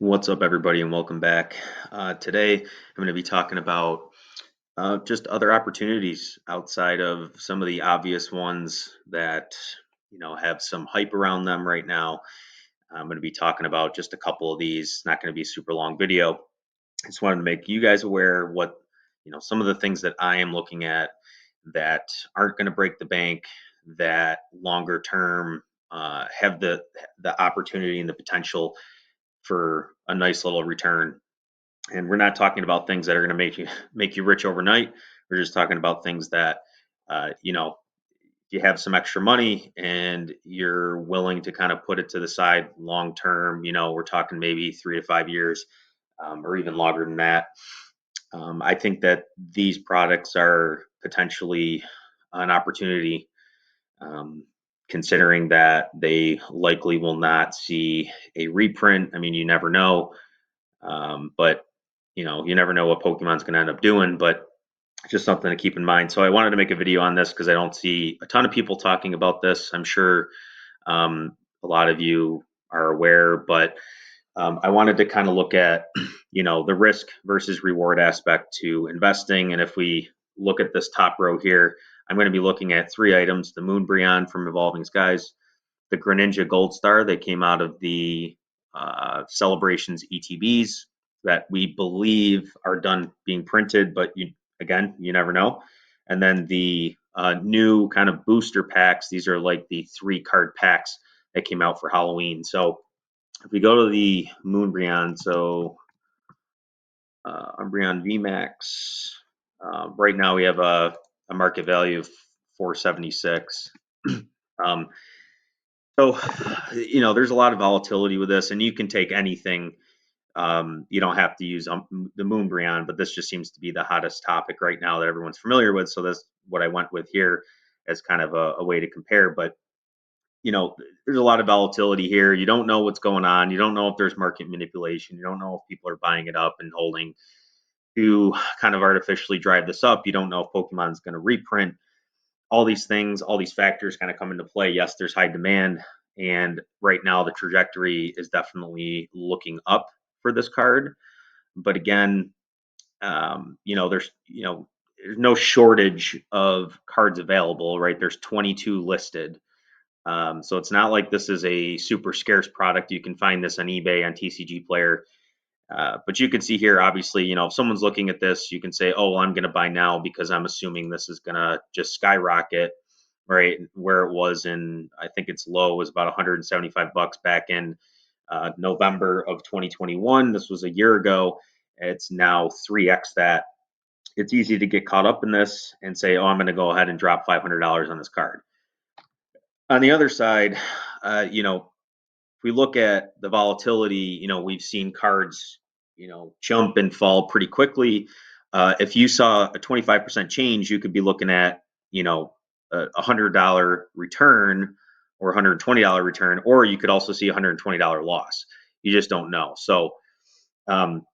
What's up, everybody, and welcome back. Today, I'm going to be talking about just other opportunities outside of some of the obvious ones that have some hype around them right now. I'm going to be talking about just a couple of these. It's not going to be a super long video. I just wanted to make you guys aware what some of the things that I am looking at that aren't going to break the bank, that longer term have the opportunity and the potential for a nice little return. And we're not talking about things that are going to make you rich overnight. We're just talking about things that you have some extra money and you're willing to kind of put it to the side long term. We're talking maybe 3 to 5 years, or even longer than that. I think that these products are potentially an opportunity, um, considering that they likely will not see a reprint. I mean, you never know, but you never know what Pokemon's going to end up doing. But just something to keep in mind. So I wanted to make a video on this because I don't see a ton of people talking about this. I'm sure a lot of you are aware, but I wanted to kind of look at the risk versus reward aspect to investing. And if we look at this top row here, I'm going to be looking at three items: the Moonbrion from Evolving Skies, the Greninja Gold Star that came out of the Celebrations ETBs that we believe are done being printed, but you never know. And then the new kind of booster packs. These are like the 3 card packs that came out for Halloween. So if we go to the Moonbrion, so Umbreon VMAX, right now we have a market value of 476. um, so, there's a lot of volatility with this, and you can take anything. You don't have to use the Moonbrion, but this just seems to be the hottest topic right now that everyone's familiar with. So that's what I went with here as kind of a way to compare. But there's a lot of volatility here. You don't know what's going on. You don't know if there's market manipulation. You don't know if people are buying it up and holding to kind of artificially drive this up. You don't know if Pokemon's going to reprint. All these things, all these factors kind of come into play. Yes, there's high demand, and right now the trajectory is definitely looking up for this card. But again, there's no shortage of cards available, right? There's 22 listed. So it's not like this is a super scarce product. You can find this on eBay, on TCG Player. But you can see here, obviously, if someone's looking at this, you can say, oh, well, I'm going to buy now because I'm assuming this is going to just skyrocket, right? Where it was in, I think its low was about 175 bucks back in November of 2021. This was a year ago. It's now 3x that. It's easy to get caught up in this and say, oh, I'm going to go ahead and drop $500 on this card. On the other side, if we look at the volatility, we've seen cards, jump and fall pretty quickly. If you saw a 25% change, you could be looking at, a $100 return or $120 return, or you could also see a $120 loss. You just don't know. So um,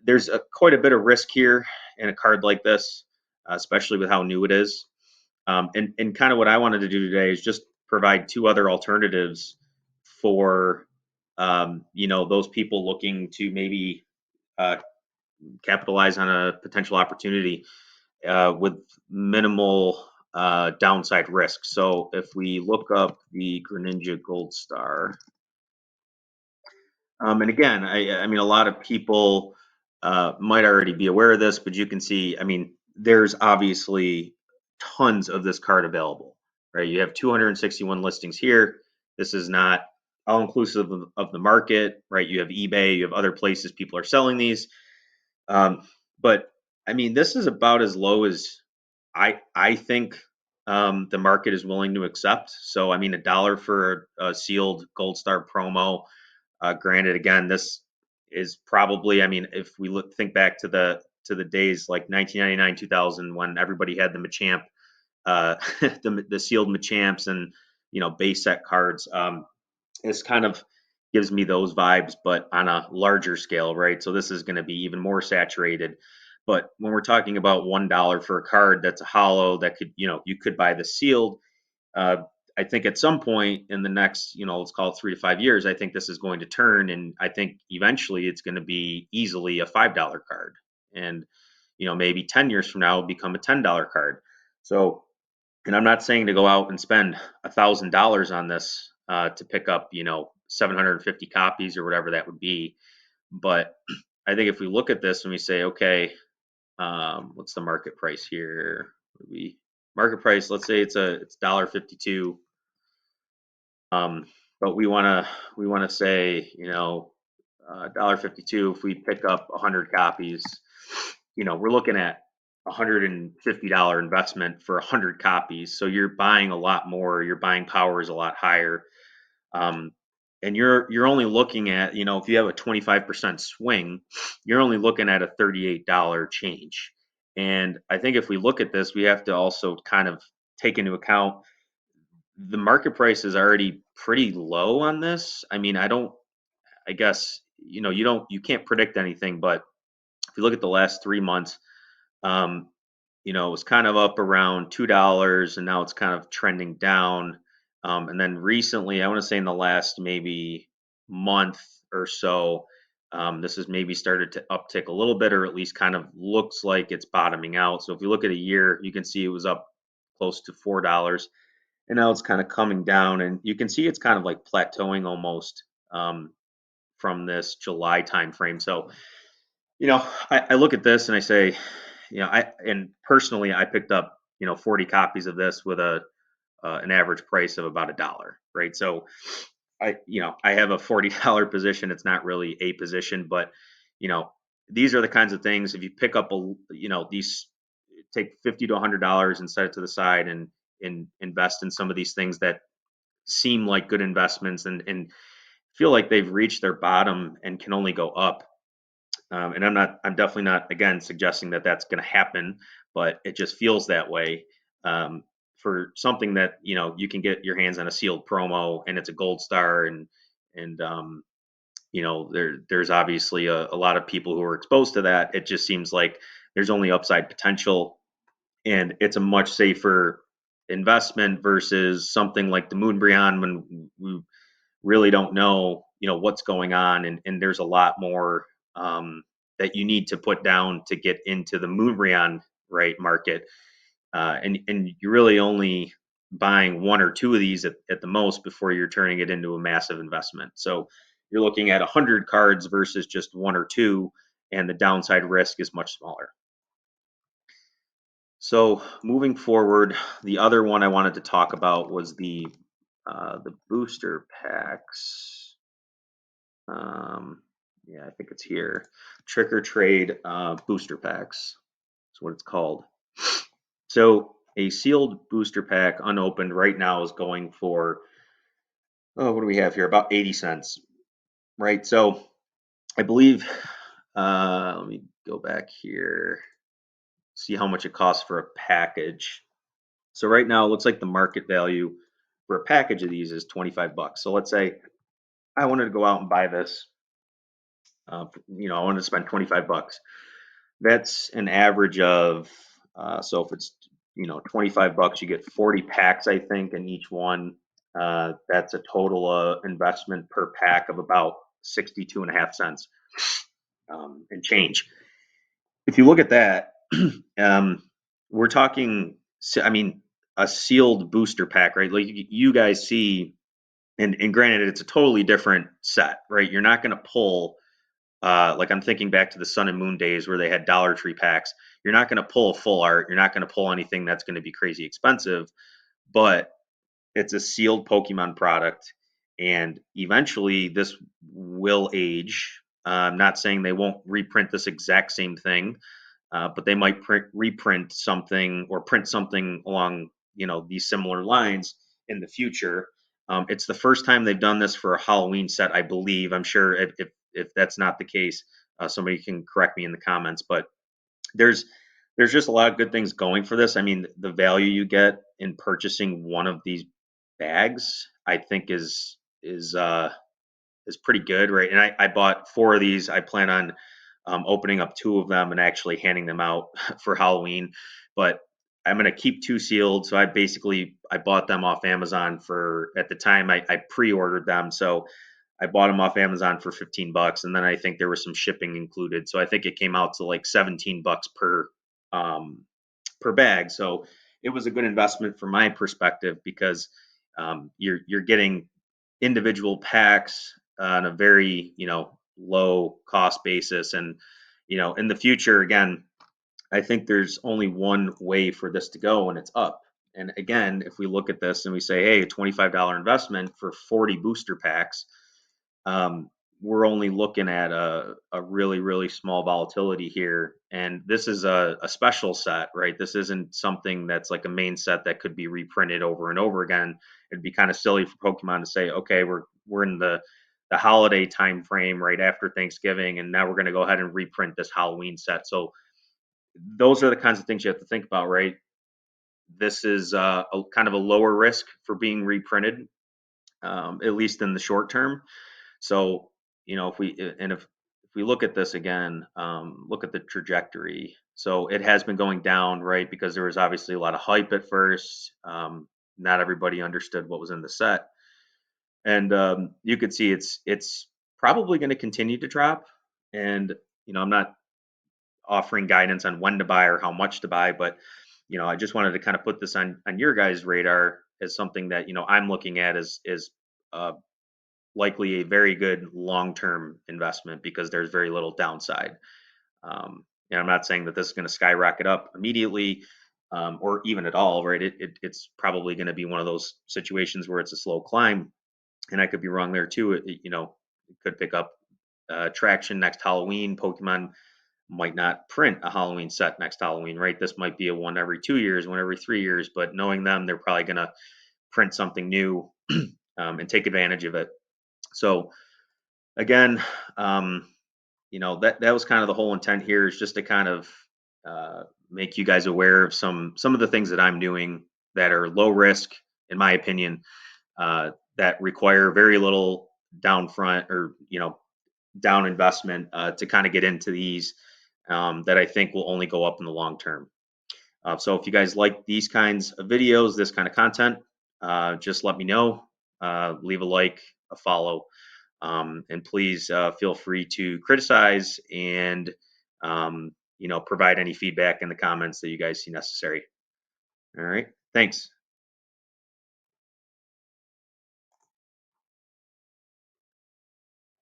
there's quite a bit of risk here in a card like this, especially with how new it is. And kind of what I wanted to do today is just provide two other alternatives for those people looking to maybe uh, capitalize on a potential opportunity with minimal downside risk. So if we look up the Greninja Gold Star, and again, I mean, a lot of people might already be aware of this, but you can see, I mean, there's obviously tons of this card available, right? You have 261 listings here. This is not all inclusive of the market, right? You have eBay, you have other places people are selling these. Um, but I mean, this is about as low as I think the market is willing to accept. So I mean, $1 for a sealed Gold Star promo. Granted, again, this is probably, I mean, if we think back to the days like 1999, 2000, when everybody had the Machamp, the sealed Machamps, and base set cards. This kind of gives me those vibes, but on a larger scale, right? So this is going to be even more saturated. But when we're talking about $1 for a card that's a hollow, that could, you could buy the sealed. Uh, I think at some point in the next, let's call it 3 to 5 years, I think this is going to turn, and I think eventually it's going to be easily a $5 card, and maybe 10 years from now it'll become a $10 card. So, and I'm not saying to go out and spend $1,000 on this to pick up, 750 copies or whatever that would be, but I think if we look at this and we say, okay, what's the market price here? We market price. Let's say it's $1.52. But we wanna say, $1.52. If we pick up 100 copies, we're looking at $150 investment for 100 copies. So you're buying a lot more. Your buying power is a lot higher. Um, and you're only looking at, if you have a 25% swing, you're only looking at a $38 change. And I think if we look at this, we have to also kind of take into account the market price is already pretty low on this. I mean, I guess, you can't predict anything, but if you look at the last 3 months, um, it was kind of up around $2, and now it's kind of trending down. And then recently, I want to say in the last maybe month or so, this has maybe started to uptick a little bit, or at least kind of looks like it's bottoming out. So if you look at a year, you can see it was up close to $4, and now it's kind of coming down, and you can see it's kind of like plateauing almost from this July timeframe. So I look at this and I say, and personally, I picked up 40 copies of this with an average price of about $1, right? So I have a $40 position. It's not really a position, but you know these are the kinds of things. If you pick up these, take $50 to $100 and set it to the side, and invest in some of these things that seem like good investments, and feel like they've reached their bottom and can only go up. And I'm definitely not, again, suggesting that that's going to happen, but it just feels that way. For something that, you can get your hands on a sealed promo and it's a gold star, and there's obviously a lot of people who are exposed to that. It just seems like there's only upside potential, and it's a much safer investment versus something like the Moonbrion, when we really don't know, what's going on, and there's a lot more that you need to put down to get into the Moonbrion, right, market, and you're really only buying one or two of these at the most before you're turning it into a massive investment. So you're looking at 100 cards versus just one or two, and the downside risk is much smaller. So moving forward, the other one I wanted to talk about was the booster packs. Yeah, I think it's here. Trick or Trade booster packs. That's what it's called. So a sealed booster pack, unopened, right now is going for, oh, what do we have here? About 80 cents, right? So I believe, let me go back here, see how much it costs for a package. So right now it looks like the market value for a package of these is 25 bucks. So let's say I wanted to go out and buy this. I wanted to spend 25 bucks. That's an average of, so if it's, 25 bucks, you get 40 packs, I think, in each one. That's a total investment per pack of about 62 and a half cents and change. If you look at that, um, we're talking, I mean, a sealed booster pack, right? Like you guys see, and granted, it's a totally different set, right? You're not going to pull, like I'm thinking back to the Sun and Moon days where they had Dollar Tree packs. You're not going to pull a full art. You're not going to pull anything that's going to be crazy expensive, but it's a sealed Pokemon product, and eventually this will age. I'm not saying they won't reprint this exact same thing, but they might reprint something or print something along, these similar lines in the future. It's the first time they've done this for a Halloween set, I believe. I'm sure if that's not the case, somebody can correct me in the comments. But there's there's just a lot of good things going for this. I mean, the value you get in purchasing one of these bags, I think is pretty good, right? And I bought four of these. I plan on opening up two of them and actually handing them out for Halloween. But I'm going to keep two sealed. So I bought them off Amazon for, at the time I pre-ordered them. So I bought them off Amazon for 15 bucks, and then I think there was some shipping included. So I think it came out to like 17 bucks um, per bag. So it was a good investment from my perspective because you're getting individual packs on a very, low cost basis. And in the future, again, I think there's only one way for this to go, and it's up. And again, if we look at this and we say, hey, a $25 investment for 40 booster packs, um, we're only looking at a really, really small volatility here. And this is a special set, right? This isn't something that's like a main set that could be reprinted over and over again. It'd be kind of silly for Pokemon to say, okay, we're in the holiday time frame right after Thanksgiving, and now we're going to go ahead and reprint this Halloween set. So those are the kinds of things you have to think about, right? This is a kind of a lower risk for being reprinted, at least in the short term. So, if we look at this again, look at the trajectory. So it has been going down, right? Because there was obviously a lot of hype at first. Not everybody understood what was in the set, and you could see it's probably going to continue to drop. And I'm not offering guidance on when to buy or how much to buy, but I just wanted to kind of put this on your guys' radar as something that I'm looking at as uh, likely a very good long-term investment because there's very little downside. And I'm not saying that this is going to skyrocket up immediately, or even at all, right? It's probably going to be one of those situations where it's a slow climb, and I could be wrong there too. It could pick up traction next Halloween. Pokemon might not print a Halloween set next Halloween, right? This might be a one every 2 years, one every 3 years, but knowing them, they're probably going to print something new and take advantage of it. So again, that was kind of the whole intent here, is just to kind of make you guys aware of some of the things that I'm doing that are low risk, in my opinion, that require very little down front or down investment to kind of get into these, that I think will only go up in the long term. So if you guys like these kinds of videos, this kind of content, just let me know. Leave a like, a follow, and please feel free to criticize and provide any feedback in the comments that you guys see necessary. All right, thanks.